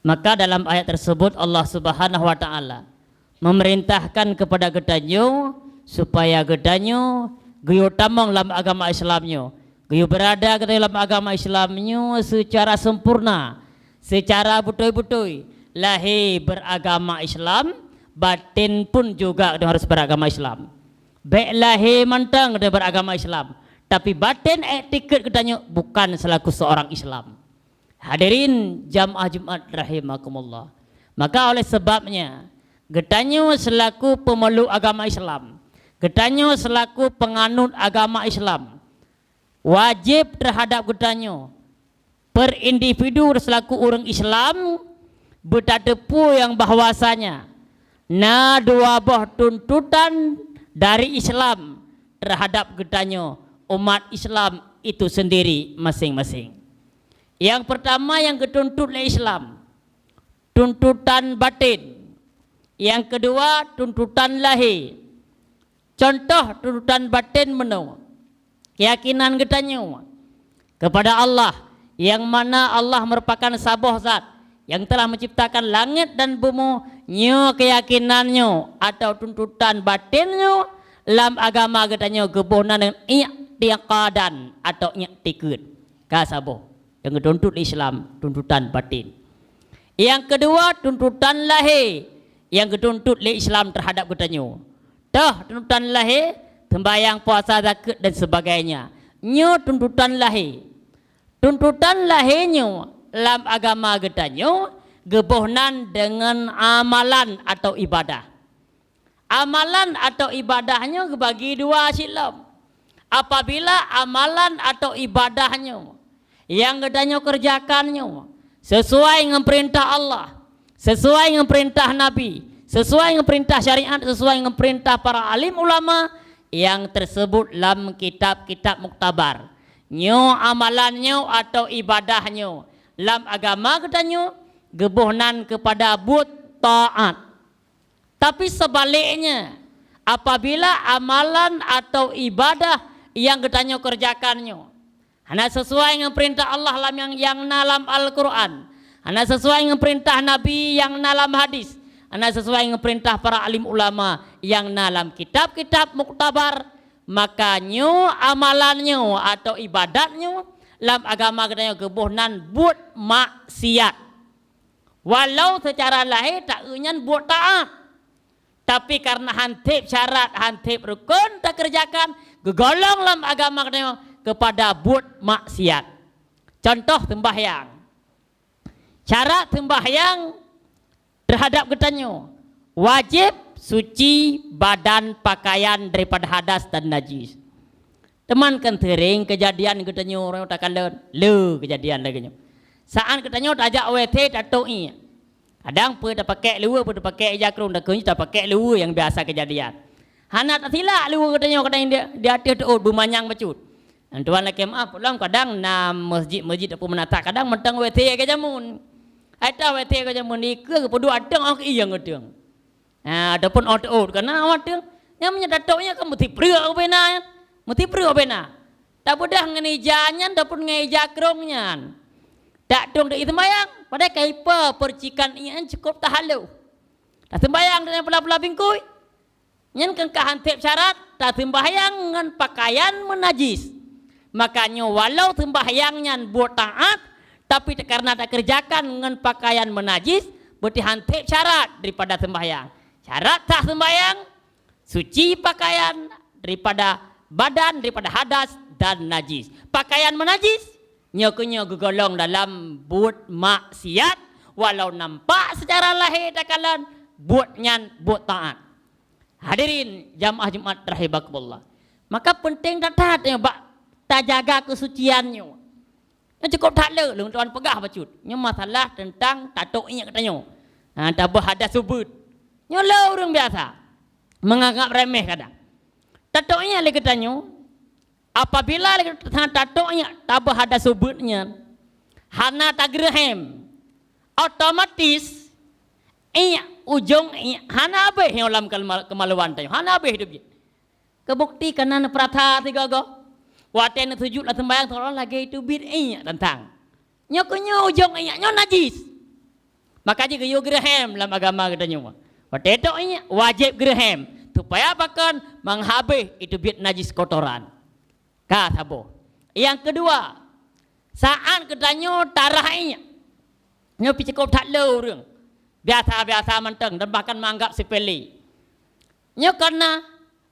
Maka dalam ayat tersebut Allah Subhanahu wa taala memerintahkan kepada gedanyo supaya gedanyo geyo tamang dalam agama Islamnya, geyo berada ke dalam agama Islamnya secara sempurna, secara betul-betul lahir beragama Islam, batin pun juga harus beragama Islam. Baik lahir mentang dia beragama Islam, tapi batin etiket gedanyo bukan selaku seorang Islam. Hadirin jamaah Jumat rahimakumullah. Maka oleh sebabnya gedanyo selaku pemeluk agama Islam, gedanyo selaku penganut agama Islam, wajib terhadap gedanyo per individu selaku orang Islam bertadepu yang bahwasanya na dua buah tuntutan dari Islam terhadap gedanyo umat Islam itu sendiri masing-masing. Yang pertama yang dituntut oleh Islam, tuntutan batin. Yang kedua tuntutan lahir. Contoh tuntutan batin menu keyakinan gedanyo kepada Allah, yang mana Allah merupakan sabah zat yang telah menciptakan langit dan bumi. Nyo keyakinannya atau tuntutan batinnya dalam agama gedanyo gebuhna dengan i'tiqadan atau i'tikad ka sabah yang dituntut Islam, tuntutan batin. Yang kedua tuntutan lahir yang dituntut oleh Islam terhadap gedanyo. Dah tuntutan lahir, sembahyang, puasa, zakat dan sebagainya. Nyo tuntutan lahir. Tuntutan lahirnya dalam agama gedanyo gebohnan dengan amalan atau ibadah. Amalan atau ibadahnya bagi dua silam. Apabila amalan atau ibadahnya yang gedanyo kerjakannya sesuai dengan perintah Allah, sesuai dengan perintah Nabi, sesuai dengan perintah syariat, sesuai dengan perintah para alim ulama yang tersebut dalam kitab-kitab muktabar. Nyo amalannya atau ibadahnya dalam agama gedanyo gebohnan kepada but taat. Tapi sebaliknya, apabila amalan atau ibadah yang gedanyo kerjakannya hanya sesuai dengan perintah Allah yang dalam Al-Quran, hanya sesuai dengan perintah Nabi yang dalam hadis, hanya sesuai dengan perintah para alim ulama yang dalam kitab-kitab muktabar, maka nyo amalannya atau ibadatnya dalam agama gedanyo gebohnan buat maksiat. Walau secara lahir tak unyan buat taat, tapi karena hantip syarat, hantip rukun tak kerjakan, gegolong dalam agama gedanyo kepada buat maksiat. Contoh sembahyang. Syarat sembahyang terhadap gedanyo wajib suci badan pakaian daripada hadas dan najis. Teman kan sering kejadian gedanyo orang takkan le kejadian lagi. Saat gedanyo tak ajak WT tak toi. Kadang pun tak pakai luar, pun tak pakai jakrung, tak kunci tak pakai luar yang biasa kejadian. Hana tak silap luar gedanyo kadang dia hati tu bumanyang bacut. Dan tuan lagi maaf pulang kadang na masjid apa menata kadang mentang WT ke jamun. Ada WT ke jamun ni ke pedu adang ok yang gedeng. Adapun out karena awak yang menyatakannya kan mesti pria bena, mesti pria bena. Tak mudah ngejanya, tak pun ngejakrongnya. Tak dong dak sembayang, pada kaipa percikan ian cukup tahalu. Tak sembayang dengan pula-pula bingkui. Nyen kan kahantip syarat, tak sembayang dengan pakaian menajis. Makanya walau sembahyangnya buat taat, tapi karena tak kerjakan dengan pakaian menajis, berarti hantip syarat daripada sembahyang. Syarat tak sembahyang, suci pakaian daripada badan, daripada hadas dan najis. Pakaian menajis, nyokunya gegolong dalam buat maksiat, walau nampak secara lahir takalan buatnya buat taat. Hadirin jamaah Jumat rahimakumullah. Maka penting tak taat yang tak jaga kesuciannya. Yang cukup tak le, lu tuan pegah bacut. Nya masalah tentang tatuknya katanya. Tak berhadas subut. Nya le orang biasa. Menganggap remeh kadang. Tatuknya le katanya. Apabila le tatuknya tak berhadas subutnya, hana tak gerhem. Otomatis ujung hana abeh yang dalam kemaluan tanya. Hana abeh hidup. Kebukti kanan prata tiga go. Waten sujud lah sembahyang seolah lagi itu bid'ah tentang. Nyokunya ujung nya najis. Maka je geyo Graham dalam agama katanya. Watetok wajib Graham supaya bahkan menghabis itu biat najis kotoran. Ka sabo. Yang kedua, saat katanya tarahnya. Nyo pi cukup tak leu reung. Biasa-biasa menteng dan bahkan menganggap sepele. Nyo karena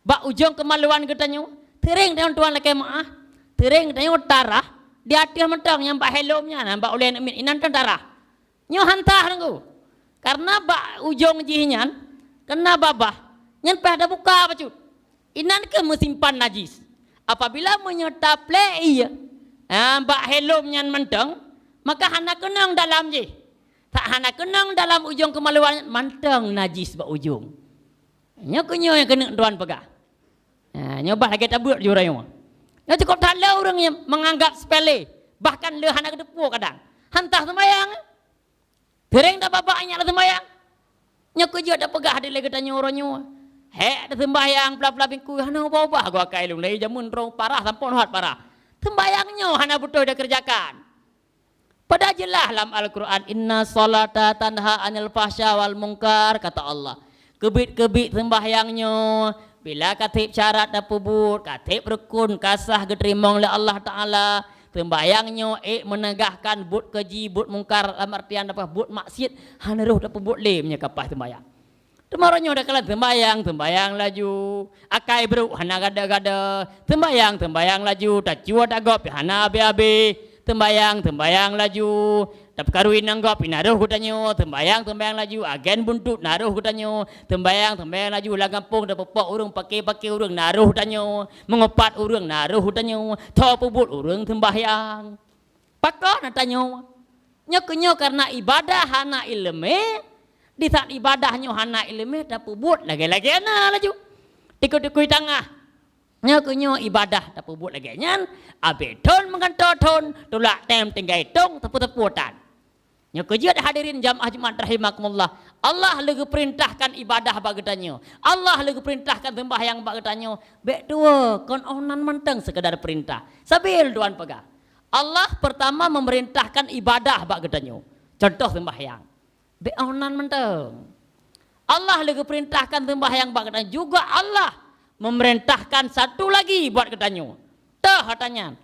bak ujung kemaluan katanya, tering dengan tuan laki maah. Tering katanya tarah di hati menteng yang bak helomnya nampak oleh nak inan tarah. Nyo hantah nangku. Karena bak ujung jihinyan kena babah. Nyan pada buka bacut. Inan ke mesimpan najis. Apabila menyerta play iya, bak helom nyan menteng, maka hana kenang dalam je. Tak hana kenang dalam ujung kemaluan menteng najis bak ujung. Nyo kenyo yang kena tuan pegah. Nyobah lagi tabut jurayo. Nyo cukup tak le orang yang menganggap sepele, bahkan le hana kedepu kadang. Hantah sembayang. Tereng dah bapaknya dah sembayang. Nyo kerja dah pegah ada lagi tanya orangnya. Hek dah sembayang pelap-pelap bingku hana apa-apa gua kai lung lai jamun rong parah sampun hat parah. Sembayangnya hana betul dah kerjakan. Pada jelas dalam Al-Quran inna salata tanha anil fahsya wal munkar kata Allah. Kebit-kebit sembahyangnya bila katib syarat dah pubut, katib rukun kasah diterima oleh Allah Taala. Sembahyangnya menegahkan but keji, but mungkar dalam artian apa but maksiat hana roh dah pubut lemnya kapah sembahyang. Temaranya dah kalah sembayang laju. Akai bro hana gada-gada. Sembayang laju. Tak cua tak gop hana abe-abe. Sembayang laju. Tak perkaruin nanggop naruh kutanyo. Sembayang laju. Agen buntut naruh kutanyo. Sembayang laju. Lah kampung dah pepok urang pakai urang naruh kutanyo. Mengopat urang naruh kutanyo. Tho pubut urang sembayang. Pakon nak tanyo. Nyo karena ibadah hana ilmu. Di saat ibadahnya hana ilmu dah pubut lagi-lagi ana laju. Tikut-tikut tengah. Nyo ibadah dah pubut lagi nyan. Abe ton menganton tolak tem tinggai tong tepu-teputan. Nyo kerja dah hadirin jamaah Jumat rahimakumullah. Allah lagi perintahkan ibadah bagi tanyo. Allah lagi perintahkan sembahyang bagi tanyo. Bek dua kon onan menteng sekedar perintah. Sabil tuan pegah. Allah pertama memerintahkan ibadah bagi tanyo. Contoh sembahyang. Beonan menteng. Allah lagi perintahkan sembahyang buat katanya. Juga Allah memerintahkan satu lagi buat katanya. Tah katanya.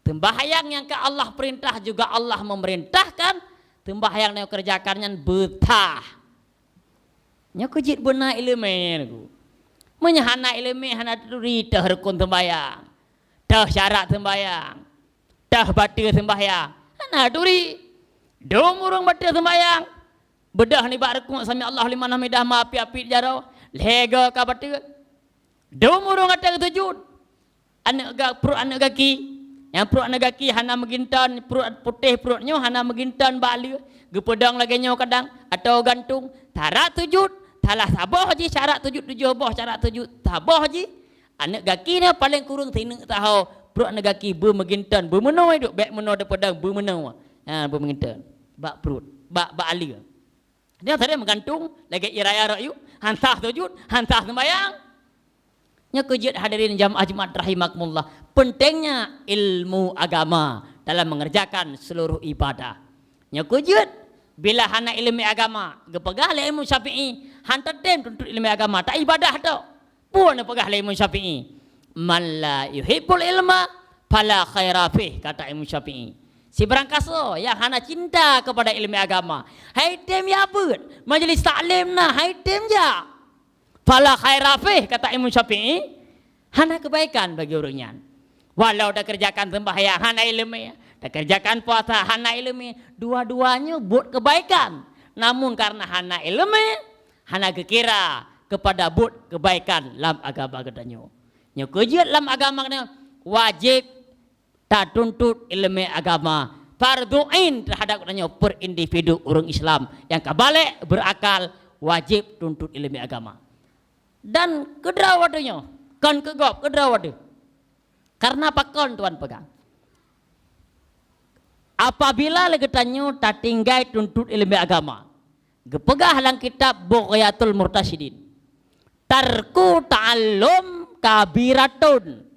Sembahyang yang ke Allah perintah juga Allah memerintahkan. Sembahyang yang kerjakannya betah. Nya kejit benar ilmu. Menyahana ilmu hana turi tah rukun sembahyang. Tah syarat sembahyang. Tah batil sembahyang. Hana turi. Dong urang batil sembahyang. Bedah ni bak rekuk sami Allah liman hamidah ma api-api jarau lega ka batil domurung ada sujud perut anak kaki yang perut anak kaki hana megintan perut putih perutnya hana megintan balik gepedang lagi nyo kadang atau gantung tarak sujud talah sabah haji syarat sujud tujuh boh syarat sujud sabah haji anak kaki ni paling kurang tinek tahu perut anak kaki bermegintan bermenau hidup baik menau ada pedang bermenau bermegintan bak perut bak alir. Dia tadi menggantung lagi iraya rayu, hantah sujud, hantah sembahyang. Nya kejut hadirin jamaah Jumat rahimakumullah. Pentingnya ilmu agama dalam mengerjakan seluruh ibadah. Nya kejut bila hana ilmu agama, gepegah le ilmu Syafi'i, hantar tem tuntut ilmu agama, tak ibadah tau. Pun pegah le ilmu Syafi'i. Man la yuhibbul ilma fala khaira fih kata ilmu Syafi'i. Si berangkaso yang hana cinta kepada ilmu agama. Hai tem ya pun. Majlis taklim nah hai tem ja. Fala khairafih kata Imam Syafi'i. Hana kebaikan bagi orangnya. Walau dah kerjakan sembahyang hana ilmu. Dah kerjakan puasa hana ilmu. Dua-duanya buat kebaikan. Namun karena hana ilmu. Hana kekira kepada buat kebaikan dalam agama katanya. Nya kerja dalam agama katanya. Wajib tak tuntut ilmu agama fardu'in terhadap katanya per individu orang Islam yang kabalik berakal wajib tuntut ilmu agama dan kedrawadunya kan kegop kedrawadu karena pakon tuan pegang apabila lagi tanyo tak tinggal tuntut ilmu agama gepegah dalam kitab Bughyatul Murtasyidin tarku ta'allum kabiratun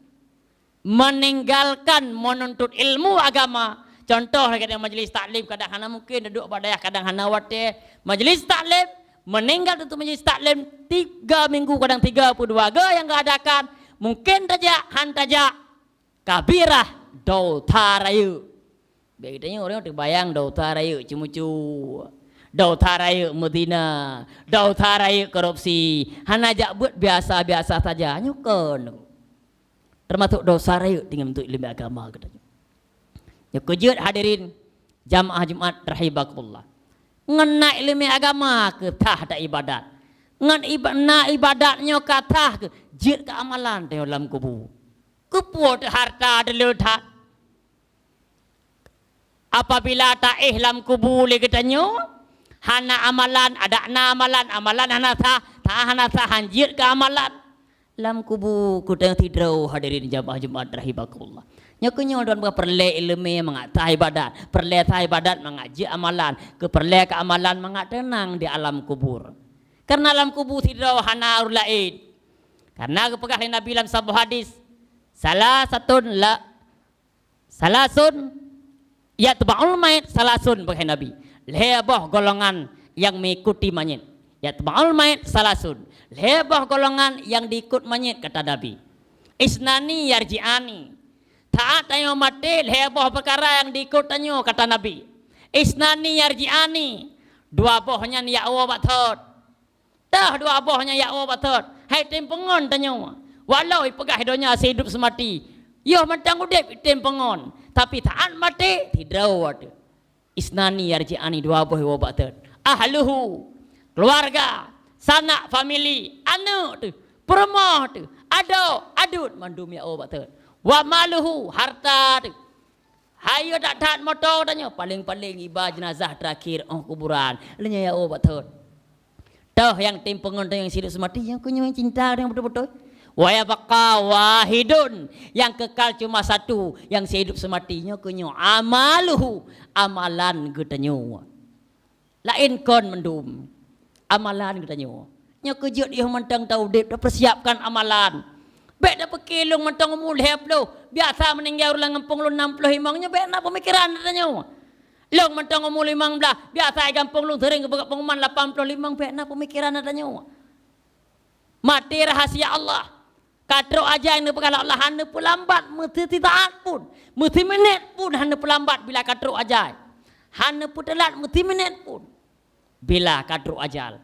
meninggalkan menuntut ilmu agama Contoh lagi dengan majlis taklim, kadang hana mungkin duduk pada kadang hana wate. Majlis taklim meninggal tentu majlis taklim 3 minggu kadang 32 yang keadakan mungkin saja hantaja kabirah dauta rayu. Biasanya orang terbayang dauta rayu cimucu. Dauta rayu Medina, dauta rayu korupsi. Hana jak buat biasa-biasa saja nyukan. Termasuk dosa rayu dengan bentuk ilmu agama katanya. Ya kejut hadirin jamaah Jumat rahimakumullah. Ngena ilmu agama ke tah tak ibadat. Ngan ibadatnya kata ke jid ke amalan dalam kubur. Kepuat harta delutat. Apabila tak dalam kubur le katanya hana amalan ada amalan hana sah hanjir ke amalan lam kubur kudang tidrau hadirin jamaah Jumat rahimakumullah. Nyakunya dan perle ilmu mengatah ibadat, perle tah ibadat mengaji amalan, ke amalan mengat tenang di alam kubur. Karena alam kubur tidak hana lain. Karena kepegah Nabi dalam sebuah hadis, salasun yatba'ul mayit salasun bagi Nabi. Lebah golongan yang mengikuti mayit. Yatba'ul mayit salasun. Lebah golongan yang diikut mayit kata Nabi. Isnani yarji'ani. Taat ayo mati heboh perkara yang diikutannya kata Nabi. Isnani yarji'ani. Dua bohnya ni ya Allah batot. Dah dua bohnya ya Allah batot. Hai tim pengon tanya. Walau pegah hidupnya sehidup semati. Yo mentang udip tim pengon. Tapi taat mati tidak ada. Isnani yarji'ani dua boh ya batot. Ahluhu. Keluarga. Sanak family. Anak tu. Peremah tu. Adut mandum ya Allah batot. Wa maluhu harta tu. Hayo tak taat motor tanya paling-paling iba jenazah terakhir kuburan. Lenya ya oh betul. Toh yang tim pengon yang hidup semati yang kunyo yang cinta yang betul-betul. Wa yabqa wahidun yang kekal cuma satu yang hidup sematinya kunyo amaluhu amalan getanyo. Lain kon mendum. Amalan getanyo. Nya kejut dia mentang tahu dep dah persiapkan amalan. Baik dah pekilung mentang mulai pelu. Biasa meninggal ulang ngempung lu 60 imangnya baik nak pemikiran tanya. Long mentang mulai 15 biasa gampung lu sering ke pengumuman 85 baik nak pemikiran tanya. Mati rahasia Allah. Kadro aja yang dipegang Allah hanya pelambat mesti taat pun. Mesti minit pun hanya pelambat bila kadro aja. Hanya putelat mesti minit pun. Bila kadro ajal.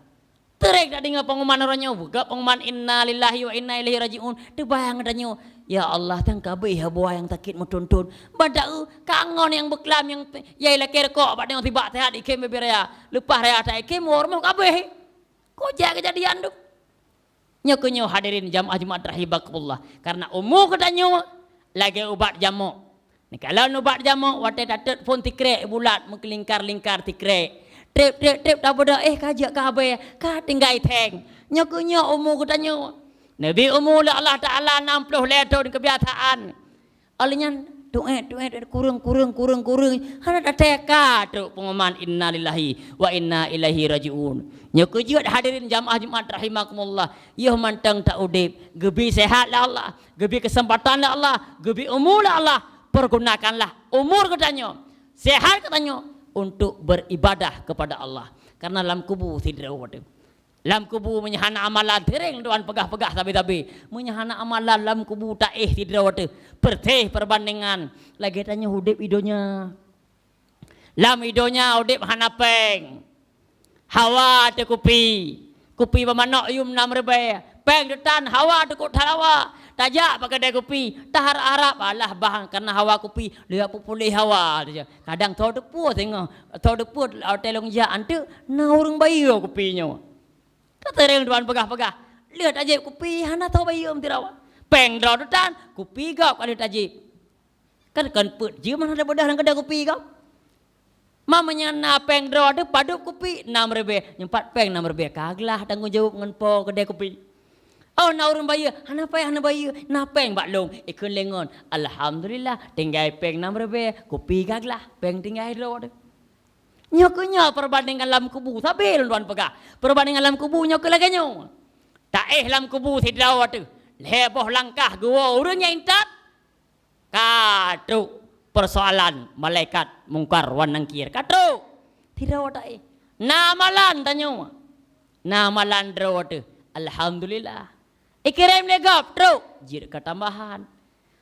Terek tak dengar pengumuman orangnya, buka pengumuman inna lillahi wa inna ilaihi rajiun. Terbayang katanya, ya Allah tangkabe buah yang takit mutuntun. Badau kangon yang beklam yang yai laki rekok bak dengan tiba sehat ikem beberaya. Lepas raya tak ikem orang kabeh. Kojak kejadian tu. Nyokunyo hadirin jamaah Jumat rahimakumullah. Karena umur katanya lagi ubat jamu. Ni kalau ubat jamu wate datet pun tikrek bulat mengkelingkar-lingkar tikrek. Trip tak bodoh kajak kabeh ka tinggal teng nyokunya umur katanya Nabi umur Allah Taala 60 tahun kebiasaan alnya doa kurung hana tak teka tu pengumuman innalillahi wa inna ilaihi rajiun nyokujut hadirin jamaah Jumat rahimakumullah yo mantang tak udip gebi sehat la Allah gebi kesempatan la Allah gebi umur la Allah pergunakanlah umur katanya sehat katanya untuk beribadah kepada Allah. Karena dalam kubur tidak ada. Dalam kubur menyahana amalan tereng tuan pegah-pegah tapi menyahana amalan dalam kubur tak tidak ada. Perteh perbandingan. Lagi tanya hudip idonya. Lam idonya hudip hana peng. Hawa te kupi. Kupi bermanok yum 6,000. Peng detan hawa te kut hawa. Tajak pakai dai kopi, tak harap alah bahang karena hawa kopi, lihat pulih hawa dia. Kadang tahu depu tengok, tahu depu telong ja ante na urang bayu kopinya. Tak tereng tuan pegah-pegah. Lihat aja kopi hana tahu bayu tirawa. Peng draw detan, kopi gak kali tajib. Kan put je mana ada bedah kedai kopi kau. Mamanya na peng draw de padu kopi 6,000, nyempat peng 6,000 kaglah tanggung jawab ngan po kedai kopi. Oh na urang bayu, hana bayu, na peng bak long, ikun lengon. Alhamdulillah, tinggal peng 6,000, kopi gaglah, peng tinggal draw de. Nyokunya perbandingan dalam kubur, sabil tuan pegah. Perbandingan dalam kubur nyok lagi nyo. Tak dalam kubur tidak ada tu. Leboh langkah gua urangnya intat. Kadu persoalan malaikat mungkar wan nangkir katro tidak ada namalan tanyo namalan dro ada alhamdulillah ikirim legap dro jir ketambahan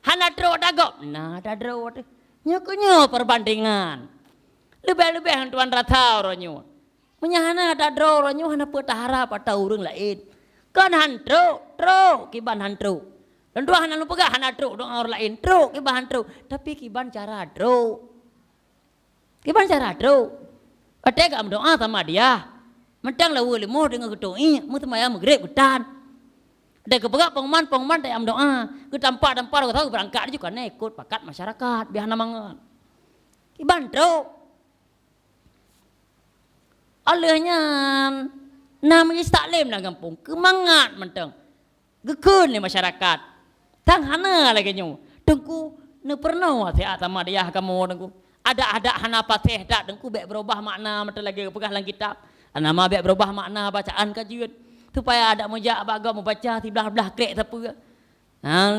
hana dro ada gop nah ada dro ada nyokunyo perbandingan lebih-lebih yang tuan rata oronyo menyahana ada dro oronyo hana petahara pada urang lain kan hantro tro kiban hantro dan dua hana lupa gak hana tro dong orang lain tro kiban hantro tapi kiban cara tro ada gak mendoa sama dia mentang lawu limo dengan gedoi mu temaya magrib gedan ada kepegak pengman tak am doa ke tempat kau tahu berangkat juga nih ikut pakat masyarakat biar namangan kiban tro alahnya namanya taklim nak kampung kemangat mentang gekun ni masyarakat tang hana lagi nyu dengku ne pernah ti atama dia kamu dengku ada hana patih dak dengku bek berubah makna mentang lagi pegah lang kitab nama bek berubah makna bacaan kajian supaya ada mujak baga membaca tiblah-blah krek tepu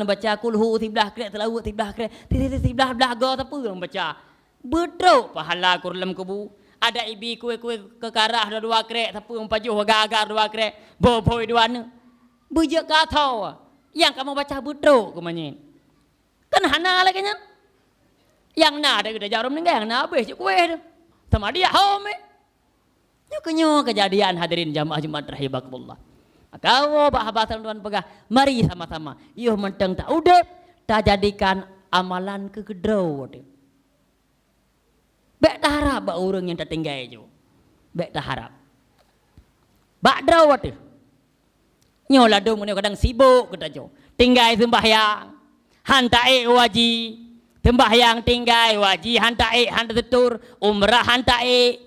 baca kulhu tiblah krek telawut tiblah krek tiblah-blah ga tepu membaca betruk pahala kurlam kubu ada ibi kue-kue kekarah dua krek tapi pajuh gagar dua krek boboi dua ne bujak katau yang kamu baca betruk kemanyin kan hana lagi nya yang na ada kita jarum ni yang na habis kue tu sama dia home nyo kejadian hadirin jamaah Jumat rahimakumullah kau bahasan tuan pegah mari sama-sama yuh menteng tak udep tak jadikan amalan kegedau bek taharap ba urang yang tertinggal jo bek taharap bak draw tu nyo ladung ni kadang sibuk kita jo tinggal sembahyang hantae waji sembahyang tinggal waji hantae hanta tutur umrah hantae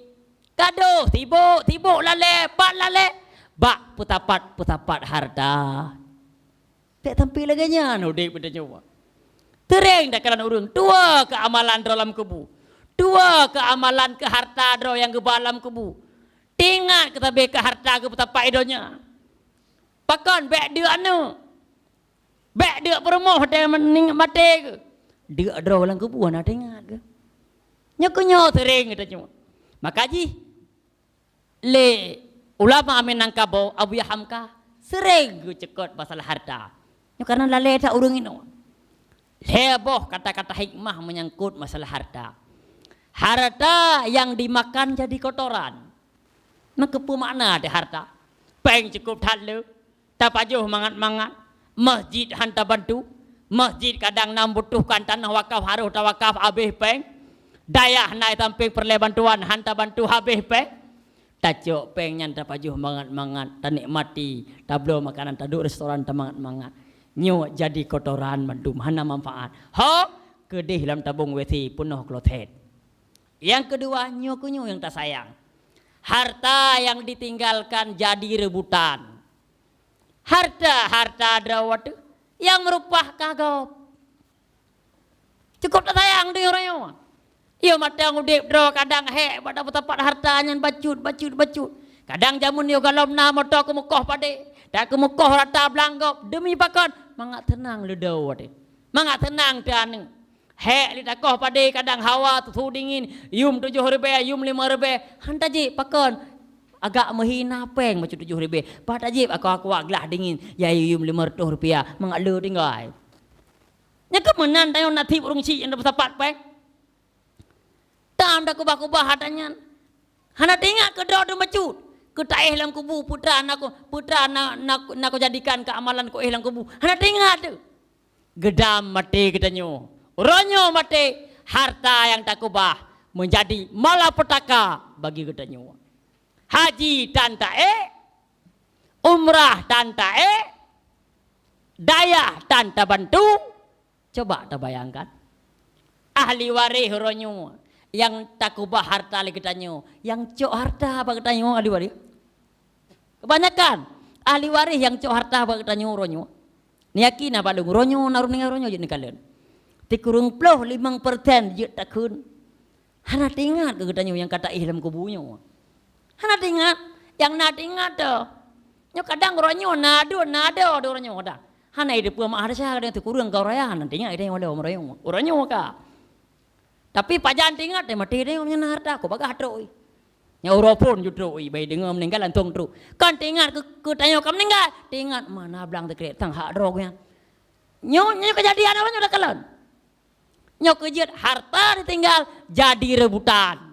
kado sibuk lale pat lale bak putapat harta tak tampil lagi nya no dek pada nyawa tereng dak kalan urang dua keamalan dalam kubu dua keamalan ke harta dro yang ke dalam kubu tingat kita be ke harta ke betapa idonya pakan bek dia anu bek dia permoh dia mening mate ke dia dro dalam kubu ana tingat ke nyakunyo tereng kita cuma makaji le ulama Minangkabau Abu Hamka sering cekot pasal harta karena lale tak urang ino heboh kata-kata hikmah menyangkut masalah harta yang dimakan jadi kotoran maka apa makna ada harta peng cukup thalu tapajuh mangat-mangat masjid hanta bantu masjid kadang nam butuhkan tanah wakaf harus tawakaf habis peng dayah naik tamping perle bantuan hanta bantu habis peng tajuk peng nyanta pajuh mangat-mangat tak nikmati tablo makanan taduk restoran tak mangat-mangat nyo jadi kotoran mandum hana manfaat kedih dalam tabung WC penuh klotet yang kedua nyo kunyo yang tak sayang harta yang ditinggalkan jadi rebutan harta drawat yang merupah kagop cukup tak sayang dia orangnya iyo mata ngudip dro kadang pada petapat hartanya bacut kadang jamun yo galom na moto ke mukoh pade dak ke mukoh rata blanggop demi pakon mangat tenang ledau ade mangat tenang dan lidakoh pade kadang hawa tu dingin yum 7,000 yum 5,000 hanta ji pakon agak menghina peng macam 7,000 pada ji aku gelah dingin ya yum 500 rupiah mangat le tinggal nya kemenan tayo natib urung ci yang dapat peng tam dah kubah-kubah hatanya hana tengok ke doa macut ke taih dalam kubu putra nak jadikan keamalan ko dalam kubu hana tengok tu gedam mati katanya ronyo mati harta yang tak kubah menjadi malapetaka bagi katanya haji dan tae umrah dan tae dayah dan bantu coba tak bayangkan ahli waris ronyo yang takubah harta lagi tanyo yang cok harta bagi tanyo ahli waris kebanyakan ahli waris yang cok harta bagi tanyo ronyo niaki na balung ronyo narum ninga ronyo jadi kalian tikurung ploh 5% je takun hana tingat ke tanyo yang kata ihlam kubunyo hana tingat yang na tingat tu nyo kadang ronyo nado ronyo dah hana ide pua mah ada sah kadang tikurung kau raya hana tingat ide yang oleh ronyo ka Tapi pajan tingat dia mati dia punya harta ko bagah troi. Nya Europun ju troi bai dengar meninggal antung tru. Kan tingat ke tanya kam meninggal. Tingat mana blang tekret tang hak drognya. Nyo kejadian apa udah kalan. Nyo kejet harta ditinggal jadi rebutan.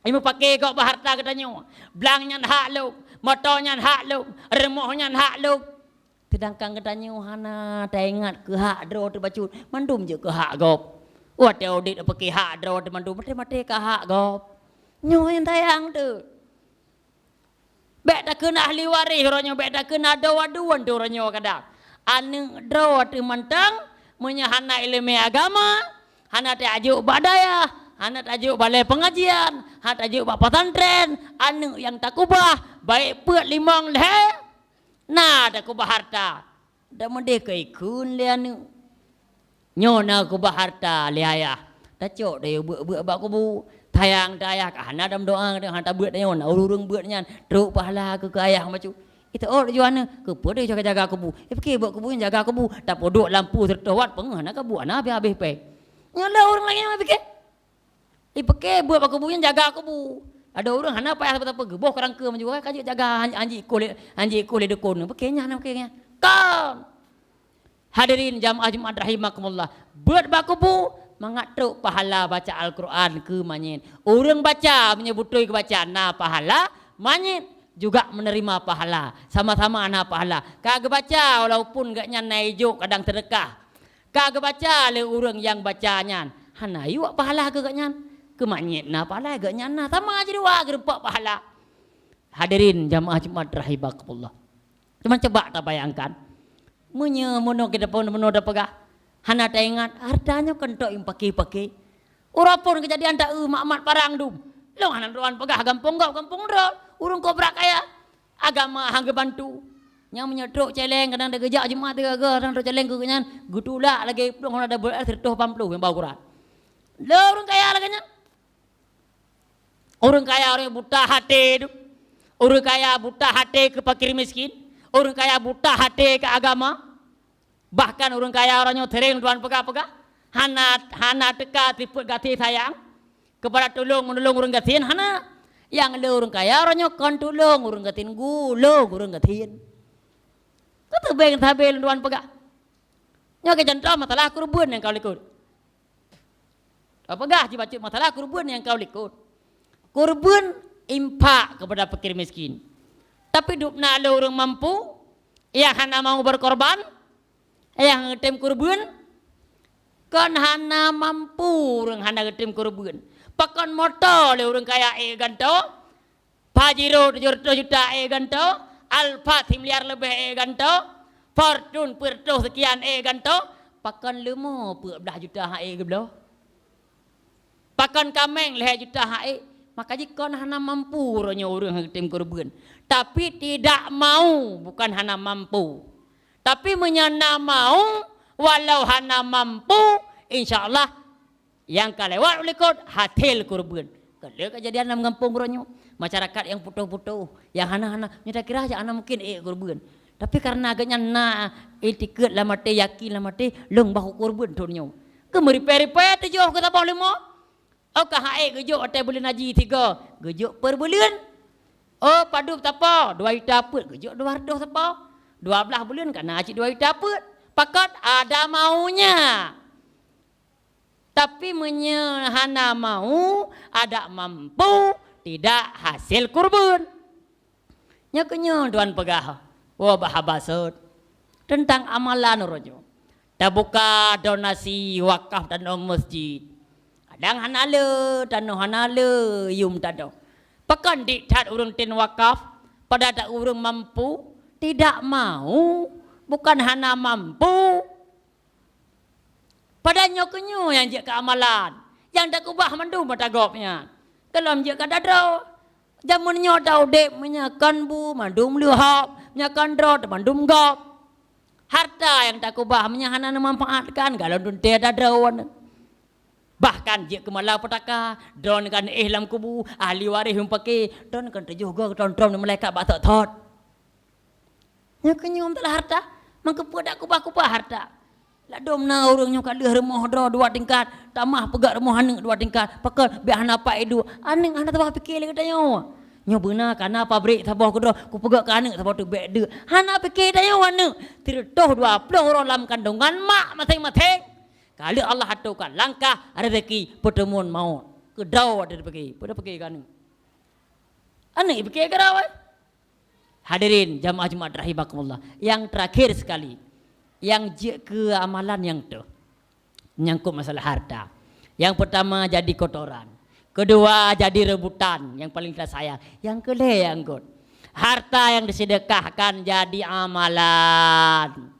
Imu pakai kok harta katanya. Blangnya hak lu, motornya hak lu, remohnya hak lu. Sedangkan katanya hana tingat ke hak dro tu bacu mandum je ke hak gop. Wah teo dik pakai hak dro tu mandum mati ke hak gop. Nyo yang tayang tu. Bek tak kena ahli waris orangnya, bek tak kena ada waduan tu orangnya kadang. Anu dro tu mentang menyahana ilmu agama, hana tajuk badaya, hana tajuk balai pengajian, hana tajuk pesantren, anu yang takubah baik put limang leh. Nah takubah harta. Dah merdeka ikun le anu. Nyo na kubah harta le ayah. Dah cok dia buat kubu. Tayang hana dalam doa dia hantar buat dia urung buatnya teruk pahala ke ayah macam itu juana ke pada jaga kubu fikir buat kubu jaga kubu tak podok lampu tertawat pengah nak buat habis pe nyala orang lain yang fikir fikir buat kubu jaga kubu ada orang hana payah apa geboh kerangka macam kaji jaga anji kulit dekon fikirnya nak fikirnya kan hadirin jamaah Jumat rahimakumullah buat bakubu mengatruk pahala baca Al-Quran ke manyin. Orang baca menyebutui kebacaan na pahala, manyin juga menerima pahala. Sama-sama na pahala. Kagak baca walaupun gak nyanai juk kadang terdekat. Kagak baca le orang yang bacanya. Hana yuk pahala ke gak nyan. Ke manyin na pahala gak nyan na. Sama aja dua gerempak pahala. Hadirin jamaah Jumat rahimakumullah. Cuma coba tak bayangkan. Menyemono kita pun menoda pegah. Hana tak ingat hartanya kentok yang pakai. Orang pun kejadian tak mak parang dum. Long hana ruan pegah gampung ro. Urung kobrak kaya agama hangge bantu. Yang menyedok celeng kadang ada gejak Jumat ke kadang ada celeng ke kenyan gutulak lagi dong ada ber 150 yang bau Quran. Lo orang kaya lagi nya. Orang kaya orang buta hati tu. Orang kaya buta hati ke fakir miskin. Orang kaya buta hati ke agama. Bahkan orang kaya orangnya tereng tuan pegah-pegah. Hana teka triput gati sayang. Kepada tolong menolong orang gatin hana. Yang le orang kaya orangnya kon tolong orang gatin gulung orang gatin. Kata beng tabel tuan pegah. Nya ke contoh masalah kurban yang kau likut. Pegah dibaca masalah kurban yang kau likut. Kurban impak kepada fakir miskin. Tapi dupna le orang mampu yang hana mau berkorban. Yang ngetem kurban kan hana mampu orang hana ngetem kurban pakan motor le orang kaya ganto Pajero 700 juta ganto Alfa 1 miliar lebih ganto Fortune perto sekian ganto pakan lemo 14 juta geblo pakan kameng 5 juta maka jika hana mampu orang ngetem kurban tapi tidak mau bukan hana mampu tapi menyana mau walau hana mampu insyaallah yang kalewat ulikot hatil kurban. Kalau kejadian dalam kampung ronyo masyarakat yang putuh-putuh yang hana-hana nyata kira aja ana mungkin kurban. Tapi karena agaknya na etiket lah mate yakin lah mate leung bahu kurban tonyo. Kemeri peri-peri tujuh kita boleh mo. Oh ka gejuk ate bulan haji 3 gejuk per bulan. Oh padu tapa 2 juta put gejuk 200 tapa. 12 bulan kan haji 2 juta put. Pakat ada maunya. Tapi menyehana mau, ada mampu, tidak hasil kurban. Nyaknya tuan pegah. Wah bahabasut. Tentang amalan rojo. Tak buka donasi wakaf dan masjid. Kadang hanale, tanu hanale, yum tado. Pakan diktat urung tin wakaf, pada tak urung mampu. Tidak mau, bukan hana mampu. Pada nyokenyo yang jek amalan, yang tak ubah mandu mata gopnya. Kalau jek kada dro, jamun nyo tau dek menyakan bu mandum luhap, menyakan dro mandum gop. Harta yang tak ubah menyahana memanfaatkan kalau dun tiada dro. Bahkan jek kemala petaka, drone kan ihlam kubu, ahli waris yang pakai, drone kan terjuga drone malaikat batak thot. Nyokenyo telah harta, mengkepuk dak kubah-kubah harta. Ladom na orangnya kali rumah dro 2 tingkat, tamah pegak rumah anak 2 tingkat, pakal biar anak apa itu, anak tabah fikir lagi katanya. Nyo benar karena pabrik tabah ku dro, ku pegak ke anak tabah tu bek de. Anak fikir tanya anak, tertoh 20 orang dalam kandungan mak masing-masing. Kali Allah hatukan langkah rezeki pertemuan maut. Kedau ada pergi, pada pergi kan. Anak fikir ke rawai. Hadirin jamaah Jumat rahimakumullah. Yang terakhir sekali, yang ke amalan yang tu menyangkut masalah harta. Yang pertama jadi kotoran, kedua jadi rebutan, yang paling kita sayang. Yang kedua yang good, harta yang disedekahkan jadi amalan.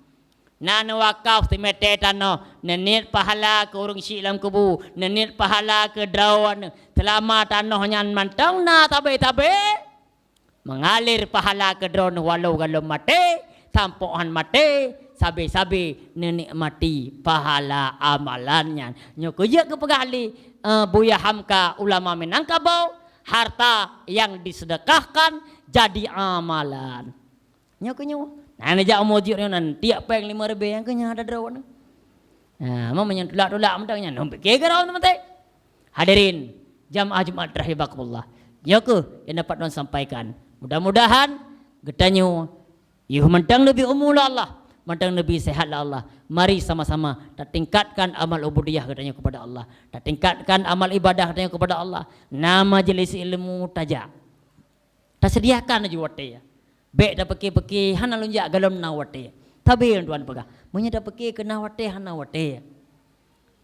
Nana wakaf timete tano, nenit pahala ke urung silam kubu, nenit pahala ke drawan, selama tanoh nyan mantang na tabe-tabe, mengalir pahala ke drone walau galau mati, sampoan mati, sabi-sabi nenikmati pahala amalannya. Nyo kerja ke pegali Buya Hamka ulama Minangkabau, harta yang disedekahkan jadi amalan. Nyo kenyo. Nah, nejak umujud ni nanti apa yang 5 lebih yang kenya ada drawan. Nah, mamanya tulak-tulak mentangnya nombek ke drawan teman-teman. Hadirin jamaah Jumat rahimakumullah. Ya ke yang dapat non sampaikan. Mudah-mudahan getanyo yuh mentang lebih umul Allah, mentang lebih sehat Allah. Mari sama-sama kita tingkatkan amal ubudiyah katanya kepada Allah. Kita tingkatkan amal ibadah katanya kepada Allah. Nama majelis ilmu tajak. Tak sediakan aja wate ya. Baik dah peki hana lunjak galon na wate. Tabi yang tuan pegah. Munya dah peki kena wate hana wate.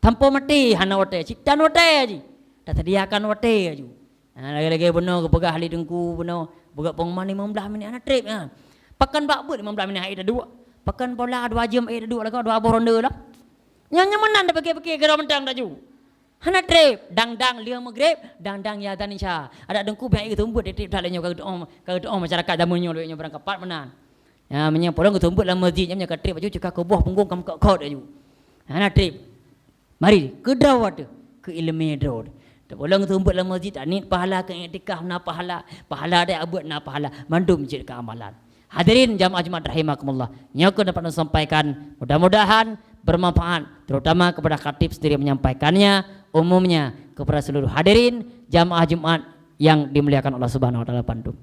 Tanpa mati hana wate. Ciptaan wate aja. Tak sediakan wate aja. Lagi-lagi benar ke pegah ahli dengku benar. Buka pengumuman 15 minit anak trip ya. Pakan bak buat 15 minit air dah 2. Pakan bola 2 jam air dah 2 lagi 2 ronde dah. Yang nyaman dah peki kira mentang dah ju. Hana trip dang-dang liang maghrib, dang-dang ya dan insya. Ada dengku biar ketumbut trip dah lenyo kagak masyarakat zamannya lenyo berangkat pat menan. Ya menya porang ketumbut dalam masjid nya trip aju cekak ke buah punggung kam kau aju. Hana trip. Mari ke drawat ke ilmu drawat. Bolong tumbuk dalam masjid ni pahala ke iktikaf na pahala ada abut na pahala mandum je ke amalan. Hadirin jamaah Jumat rahimakumullah. Nyoku dapat sampaikan mudah-mudahan bermanfaat terutama kepada khatib sendiri menyampaikannya, umumnya kepada seluruh hadirin jamaah Jumat yang dimuliakan Allah Subhanahu wa taala pandu.